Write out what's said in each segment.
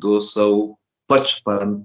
255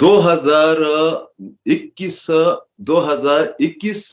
2021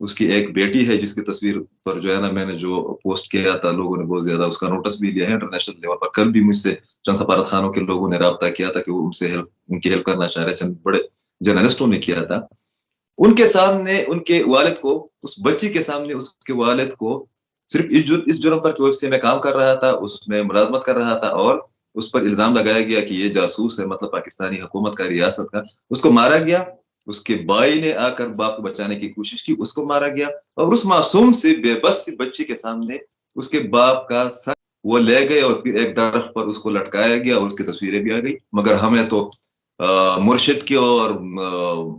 اس کی ایک بیٹی ہے جس کی تصویر پر جو ہے نا میں نے جو پوسٹ کیا تھا لوگوں نے بہت زیادہ اس کا نوٹس بھی لیا ہے انٹرنیشنل لیول پر. کل بھی مجھ سے چند سفارت خانوں کے لوگوں نے رابطہ کیا تھا کہ وہ ان کی ہیلپ کرنا چاہ رہے, چند بڑے جرنلسٹوں نے کیا تھا. ان کے سامنے ان کے والد کو, اس بچی کے سامنے اس کے والد کو صرف اس جرم پر کہ وہ میں کام کر رہا تھا, اس میں ملازمت کر رہا تھا اور اس پر الزام لگایا گیا کہ یہ جاسوس ہے, مطلب پاکستانی حکومت کا, ریاست کا. اس کو مارا گیا. اس کے بھائی نے آ کر باپ کو بچانے کی کوشش کی, اس کو مارا گیا. اور اس معصوم سے بے بس بچی کے سامنے اس کے باپ کا سر وہ لے گئے اور پھر ایک درخت پر اس کو لٹکایا گیا اور اس کی تصویریں بھی آ گئی. مگر ہمیں تو مرشد کی اور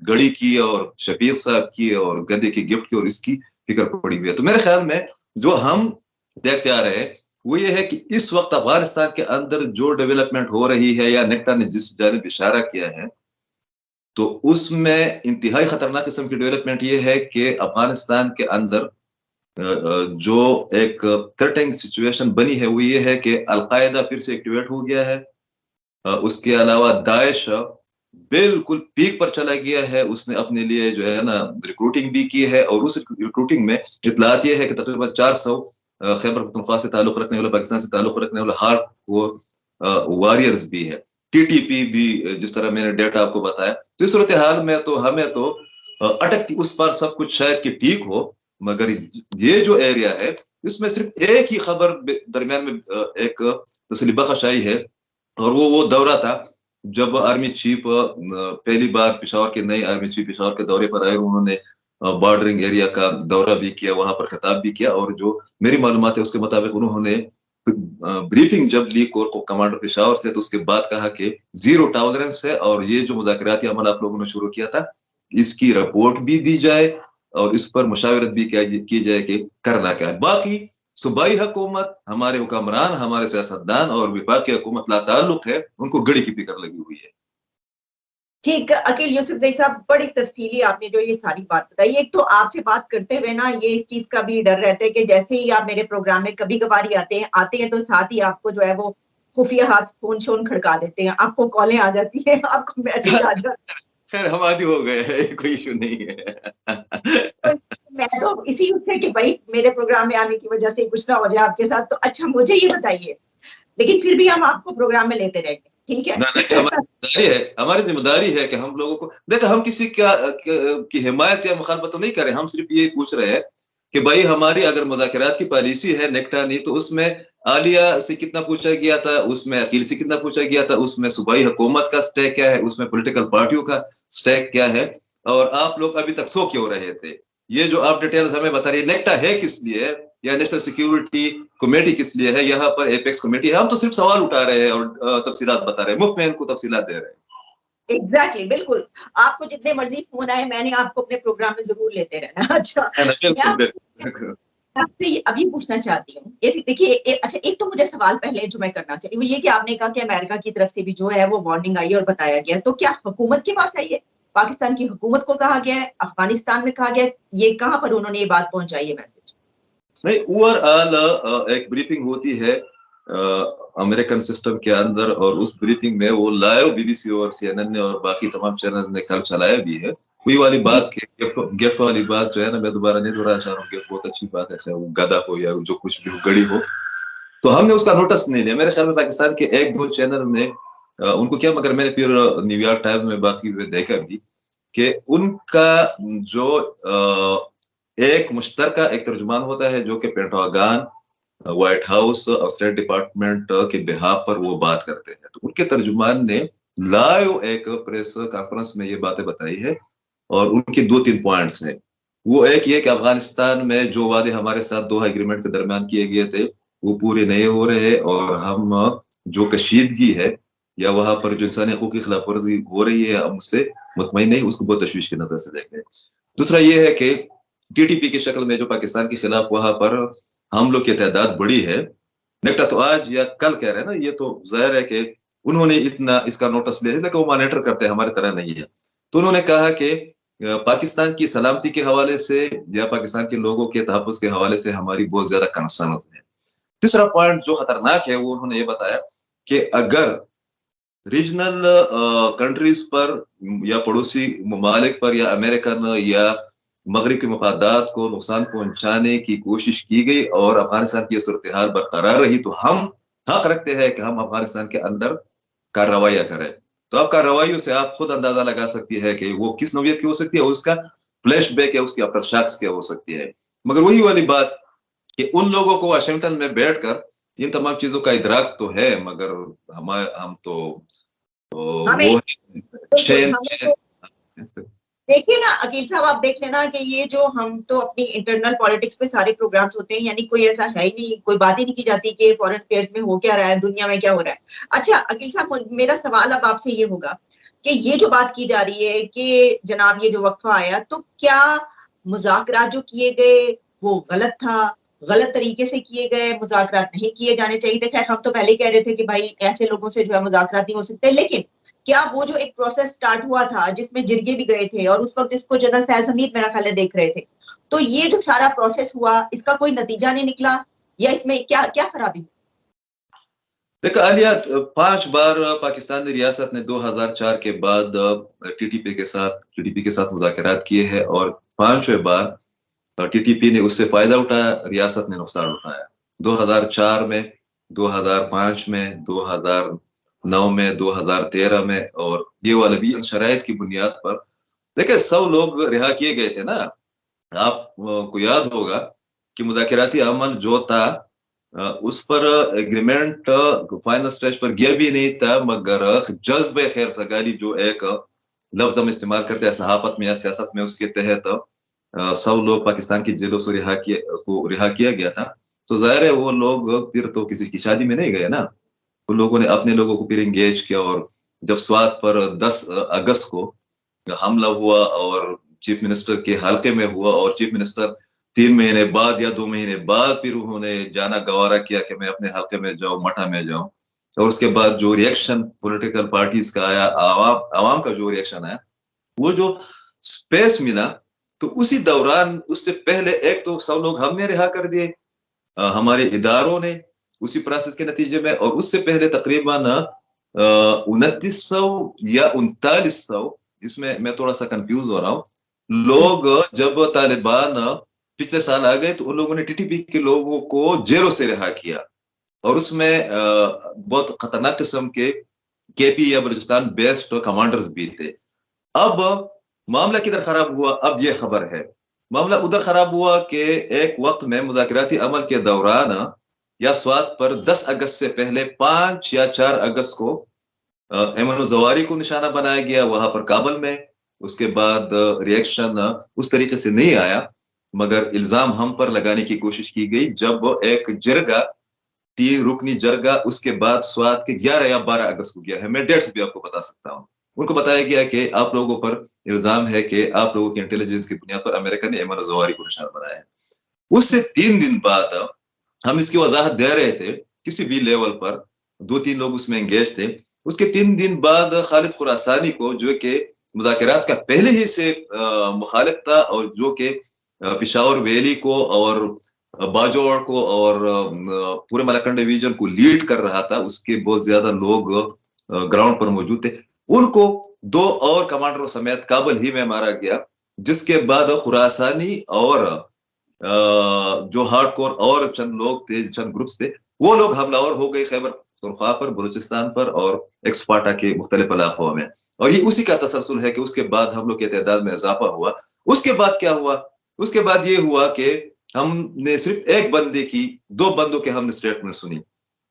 گڑی کی اور شفیق صاحب کی اور گدے کی گفٹ کی اور اس کی فکر پڑی ہوئی ہے. تو میرے خیال میں جو ہم دیکھتے آ رہے ہیں وہ یہ ہے کہ اس وقت افغانستان کے اندر جو ڈیولپمنٹ ہو رہی ہے یا نیکٹا نے جس جانب اشارہ کیا ہے تو اس میں انتہائی خطرناک قسم کی ڈیولپمنٹ یہ ہے کہ افغانستان کے اندر جو ایک تھریٹنگ سچویشن بنی ہے وہ یہ ہے کہ القاعدہ پھر سے ایکٹیویٹ ہو گیا ہے. اس کے علاوہ داعش بالکل پیک پر چلا گیا ہے. اس نے اپنے لیے جو ہے نا ریکروٹنگ بھی کی ہے اور اس ریکروٹنگ میں اطلاعات یہ ہے کہ تقریباً 400 خیبر پختونخوا سے تعلق رکھنے والے, پاکستان سے تعلق رکھنے والے ہارڈ کور واریئرز بھی ہے. ٹی ٹی پی بھی, جس طرح میں نے ڈیٹا آپ کو بتایا. تو اس صورتحال میں تو ہمیں تو اٹک اس پر سب کچھ شاید کہ ٹھیک ہو, مگر یہ جو ایریا ہے اس میں صرف ایک ہی خبر درمیان میں ایک تسلی بخش آئی ہے اور وہ دورہ تھا جب آرمی چیف پہلی بار پشاور کے نئے آرمی چیف پشاور کے دورے پر آئے. انہوں نے بارڈرنگ ایریا کا دورہ بھی کیا, وہاں پر خطاب بھی کیا اور جو میری معلومات ہے اس کے مطابق انہوں نے بریفنگ جب لی کور کو کمانڈر پشاور سے تو اس کے بعد کہا کہ 0 ٹالرنس ہے اور یہ جو مذاکراتی عمل آپ لوگوں نے شروع کیا تھا اس کی رپورٹ بھی دی جائے اور اس پر مشاورت بھی کی جائے کہ کرنا کیا ہے. باقی صوبائی حکومت, ہمارے حکمران, ہمارے سیاستدان اور وفاقی حکومت لا تعلق ہے, ان کو گڑی کی فکر لگی ہوئی ہے. ٹھیک. عقیل یوسف زئی صاحب, بڑی تفصیلی آپ نے جو یہ ساری بات بتائی. ایک تو آپ سے بات کرتے ہوئے نا یہ اس چیز کا بھی ڈر رہتا ہے کہ جیسے ہی آپ میرے پروگرام میں کبھی کبھار آتے ہیں تو ساتھ ہی آپ کو جو ہے وہ خفیہ ہاتھ فون شون کھڑکا دیتے ہیں, آپ کو کالیں آ جاتی ہیں, آپ کو میسج آ جاتا ہے. خیر ہم عادی ہو گئے ہیں, کوئی ایشو نہیں ہے. میں تو اسی سے کہ بھائی میرے پروگرام میں آنے کی وجہ سے کچھ نہ ہو جائے آپ کے ساتھ. تو اچھا مجھے یہ بتائیے, لیکن پھر بھی ہم آپ کو پروگرام میں لیتے رہیں گے, ٹھیک ہے؟ ہماری ذمہ داری ہے کہ ہم لوگوں کو دیکھا, ہم کسی کی حمایت یا مخالفت تو نہیں کر رہے, ہم صرف یہ پوچھ رہے ہیں کہ بھائی ہماری اگر مذاکرات کی پالیسی ہے نیکٹا نہیں تو اس میں عالیہ سے کتنا پوچھا گیا تھا, اس میں عقیل سے کتنا پوچھا گیا تھا, اس میں صوبائی حکومت کا سٹیک کیا ہے, اس میں پولیٹیکل پارٹیوں کا سٹیک کیا ہے, اور آپ لوگ ابھی تک سو کیوں رہے تھے. یہ جو آپ ڈیٹیلز ہمیں بتا رہی ہے نیکٹا ہے کس لیے یا نیشنل سیکیورٹی کمیٹی کس لیے ہے, یہاں پر ایپیکس کمیٹی ہے, ہم تو صرف سوال اٹھا رہے ہیں اور تفصیلات بتا رہے ہیں, مفت میں ان کو تفصیلات دے رہے ہیں. ایگزیکٹلی, بالکل. آپ کو جتنے مرضی فون آئے میں نے آپ کو اپنے پروگرام میں ضرور لیتے رہنا. اچھا, آپ سے اب یہ پوچھنا چاہتی ہوں, دیکھیے اچھا ایک تو مجھے سوال پہلے جو میں کرنا چاہتی ہوں وہ یہ کہ آپ نے کہا کہ امریکہ کی طرف سے بھی جو ہے وہ وارننگ آئی ہے اور بتایا گیا, تو کیا حکومت کے پاس آئی ہے, پاکستان کی حکومت کو کہا گیا ہے, افغانستان میں کہا گیا ہے, یہ کہاں پر انہوں نے یہ بات پہنچائی ہے میسج؟ نہیں, اوور آل ایک بریفنگ ہوتی ہے امریکن سسٹم کے اندر اور اس بریفنگ میں وہ لائیو بی بی سی اور سی این این نے اور باقی تمام چینل نے کل چلایا بھی ہے. وہی والی بات گفٹ والی بات جو ہے نا, میں دوبارہ نہیں دہرانا چاہ رہا ہوں, گفٹ بہت اچھی بات ہے, چاہے وہ گدا ہو یا جو کچھ بھی ہو, گڑی ہو, تو ہم نے اس کا نوٹس نہیں لیا. میرے خیال میں پاکستان کے 1-2 چینل نے ان کو کیا, مگر میں نے پھر نیو یارک ٹائمز میں باقی دیکھا بھی کہ ان کا جو ایک مشترکہ ایک ترجمان ہوتا ہے جو کہ پینٹاگان, وائٹ ہاؤس اور اسٹیٹ ڈپارٹمنٹ کے بہاف پر وہ بات کرتے ہیں, تو ان کے ترجمان نے لائیو ایک پریس کانفرنس میں یہ باتیں بتائی ہے اور ان کی 2-3 پوائنٹس ہیں. وہ ایک یہ کہ افغانستان میں جو وعدے ہمارے ساتھ دوحہ ایگریمنٹ کے درمیان کیے گئے تھے وہ پورے نہیں ہو رہے, اور ہم جو کشیدگی ہے یا وہاں پر جو انسانی حقوق کی خلاف ورزی ہو رہی ہے ہم اس سے مطمئن نہیں, اس کو بہت تشویش کی نظر سے دیکھ رہے ہیں. دوسرا یہ ہے کہ ٹی ٹی پی کی شکل میں جو پاکستان کے خلاف وہاں پر حملوں کی تعداد بڑی ہے. نیکٹا تو آج یا کل کہہ رہے ہیں نا, یہ تو ظاہر ہے کہ انہوں نے اتنا اس کا نوٹس لیا کہ وہ مانیٹر کرتے ہیں, ہماری طرح نہیں ہے. تو انہوں نے کہا کہ پاکستان کی سلامتی کے حوالے سے یا پاکستان کے لوگوں کے تحفظ کے حوالے سے ہماری بہت زیادہ کنسرنز ہیں. تیسرا پوائنٹ جو خطرناک ہے وہ انہوں نے یہ بتایا کہ اگر ریجنل کنٹریز پر یا پڑوسی ممالک پر یا امریکن یا مغرب کے مفادات کو نقصان پہنچانے کی کوشش کی گئی اور افغانستان کی صورتحال برقرار رہی تو ہم حق رکھتے ہیں کہ ہم افغانستان کے اندر کارروائیاں کریں. تو اب کارروائیوں سے آپ خود اندازہ لگا سکتی ہے کہ وہ کس نوعیت کی ہو سکتی ہے اور اس کا فلیش بیک ہے, اس کی آفٹر شاکس کیا ہو سکتی ہے. مگر وہی والی بات کہ ان لوگوں کو واشنگٹن میں بیٹھ کر ان تمام چیزوں کا ادراک تو ہے, مگر ہم تو وہ دیکھیے نا عقیل صاحب, آپ دیکھ لینا کہ یہ جو ہم تو اپنی انٹرنل پالیٹکس پہ سارے پروگرامز ہوتے ہیں, یعنی کوئی ایسا ہے ہی نہیں, کوئی بات ہی نہیں کی جاتی کہ فورن افیئرز میں ہو کیا رہا ہے, دنیا میں کیا ہو رہا ہے. اچھا عقیل صاحب, میرا سوال اب آپ سے یہ ہوگا کہ یہ جو بات کی جا رہی ہے کہ جناب یہ جو وقفہ آیا, تو کیا مذاکرات جو کیے گئے وہ غلط تھا, غلط طریقے سے کیے گئے, مذاکرات نہیں کیے جانے چاہیے تھے؟ خیر ہم تو پہلے کہہ رہے تھے کہ بھائی ایسے لوگوں سے جو ہے مذاکرات نہیں ہو سکتے, لیکن کیا وہ جو ایک پروسیس سٹارٹ ہوا تھا جس میں جرگے بھی گئے تھے اور اس وقت اس کو جنرل فیض حمید میرا خیال ہے دیکھ رہے تھے, تو یہ جو سارا پروسیس ہوا اس کا کوئی نتیجہ نہیں نکلا یا اس میں کیا خرابی؟ دیکھا عالیہ, 5 بار پاکستانی ریاست نے 2004 کے بعد ٹی ٹی پی کے ساتھ مذاکرات کیے ہیں اور 5ویں بار ٹی ٹی پی نے اس سے فائدہ اٹھایا, ریاست نے نقصان اٹھایا. 2004 میں, 2005 میں, 2009 میں, 2013 میں, اور یہ والا بھی ان شرائط کی بنیاد پر. دیکھیں 100 لوگ رہا کیے گئے تھے نا, آپ کو یاد ہوگا کہ مذاکراتی عمل جو تھا اس پر ایگریمنٹ فائنل سٹیج پر گیا بھی نہیں تھا, مگر جذب خیر سگالی جو ایک لفظ ہم استعمال کرتے ہیں صحافت میں یا سیاست میں, اس کے تحت 100 لوگ پاکستان کی جیلوں سے رہا کیا گیا تھا. تو ظاہر ہے وہ لوگ پھر تو کسی کی شادی میں نہیں گئے نا, ان لوگوں نے اپنے لوگوں کو پھر انگیج کیا, اور جب سوات پر 10 اگست کو حملہ ہوا اور چیف منسٹر کے حلقے میں ہوا, اور چیف منسٹر 3 مہینے بعد یا 2 مہینے بعد پھر انہوں نے جانا گوارا کیا کہ میں اپنے حلقے میں جاؤں, مٹھا میں جاؤں, اور اس کے بعد جو ریئیکشن پولیٹیکل پارٹیز کا آیا, عوام کا جو ریئیکشن آیا, وہ جو سپیس ملا, تو اسی دوران اس سے پہلے ایک تو 100 لوگ ہم نے رہا کر دیے ہمارے اداروں نے اسی پروسیس کے نتیجے میں, اور اس سے پہلے تقریباً 2900 یا 3900, اس میں تھوڑا سا کنفیوز ہو رہا ہوں, لوگ جب طالبان پچھلے سال آ گئے تو ان لوگوں نے ٹی ٹی پی کے لوگوں کو جیلوں سے رہا کیا, اور اس میں بہت خطرناک قسم کے پی یا بلوچستان بیسڈ کمانڈرز بھی تھے. اب معاملہ کدھر خراب ہوا؟ اب یہ خبر ہے, معاملہ ادھر خراب ہوا کہ ایک وقت میں مذاکراتی عمل کے دوران یا سوات پر 10 اگست سے پہلے 5 یا 4 اگست کو ایمن الزواری کو نشانہ بنایا گیا وہاں پر کابل میں. اس کے بعد ریئیکشن اس طریقے سے نہیں آیا, مگر الزام ہم پر لگانے کی کوشش کی گئی جب ایک جرگہ 3 رکنی جرگہ اس کے بعد سوات کے 11 یا 12 اگست کو گیا ہے, میں ڈیٹ سے بھی آپ کو بتا سکتا ہوں. ان کو بتایا گیا کہ آپ لوگوں پر الزام ہے کہ آپ لوگوں کی انٹیلیجنس کی بنیاد پر امریکہ نے ایمن الزواری کو نشانہ بنایا ہے. اس سے 3 دن بعد ہم اس کی وضاحت دے رہے تھے کسی بھی لیول پر, 2-3 لوگ اس میں انگیج تھے. اس کے 3 دن بعد خالد خراسانی کو, جو کہ مذاکرات کا پہلے ہی سے مخالف تھا اور جو کہ پشاور ویلی کو اور باجوڑ کو اور پورے ملاکنڈ ڈویژن کو لیڈ کر رہا تھا, اس کے بہت زیادہ لوگ گراؤنڈ پر موجود تھے, ان کو 2 اور کمانڈروں سمیت کابل ہی میں مارا گیا. جس کے بعد خراسانی اور جو ہارڈ کور اور چند لوگ تھے, چند گروپس تھے, وہ لوگ حملہ آور ہو گئے خیبر پختونخوا پر, بلوچستان پر اور ایکسپارٹا کے مختلف علاقوں میں. اور یہ اسی کا تسلسل ہے کہ اس کے بعد ہم لوگ کے تعداد میں اضافہ ہوا. اس کے بعد کیا ہوا؟ اس کے بعد یہ ہوا کہ ہم نے صرف ایک بندے کی 2 بندوں کے ہم نے سٹیٹمنٹ سنی.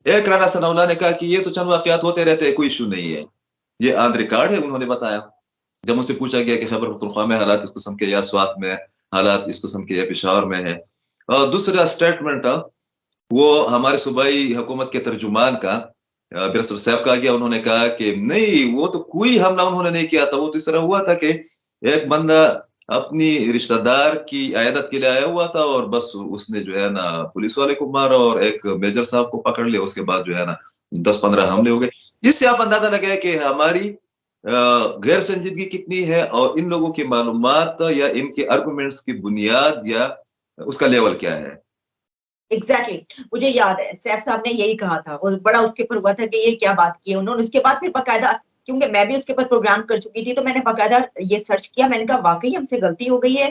ایک رانا ثناءاللہ نے کہا کہ یہ تو چند واقعات ہوتے رہتے ہیں, کوئی ایشو نہیں ہے, یہ آن ریکارڈ ہے, انہوں نے بتایا. جب ان سے پوچھا گیا کہ خیبر پختونخوا میں حالات اس قسم کے یا سوات میں حالات اس قسم کے یا پشاور میں ہے. اور دوسرا سٹیٹمنٹ وہ ہمارے صوبائی حکومت کے ترجمان کا برسر صاحب کا گیا, انہوں نے کہا کہ نہیں وہ تو کوئی حملہ انہوں نے نہیں کیا تھا, وہ تو اس طرح ہوا تھا کہ ایک بندہ اپنی رشتہ دار کی عیادت کے لیے آیا ہوا تھا اور بس اس نے جو ہے نا پولیس والے کو مارا اور ایک میجر صاحب کو پکڑ لیا, اس کے بعد جو ہے نا 10-15 حملے ہو گئے. اس سے آپ اندازہ لگائے کہ ہماری غیر سنجیدگی کتنی ہے اور ان لوگوں کی معلومات یا ان کے آرگومنٹس کی بنیاد یا اس کا لیول کیا ہے. ایگزیکٹلی مجھے یاد ہے سیف صاحب نے یہی کہا تھا اور بڑا اس کے اوپر ہوا تھا کہ یہ کیا بات کی انہوں نے. اس کے بعد پھر باقاعدہ, کیونکہ میں بھی اس کے اوپر پروگرام کر چکی تھی, تو میں نے باقاعدہ یہ سرچ کیا, میں نے کہا واقعی ہم سے غلطی ہو گئی ہے,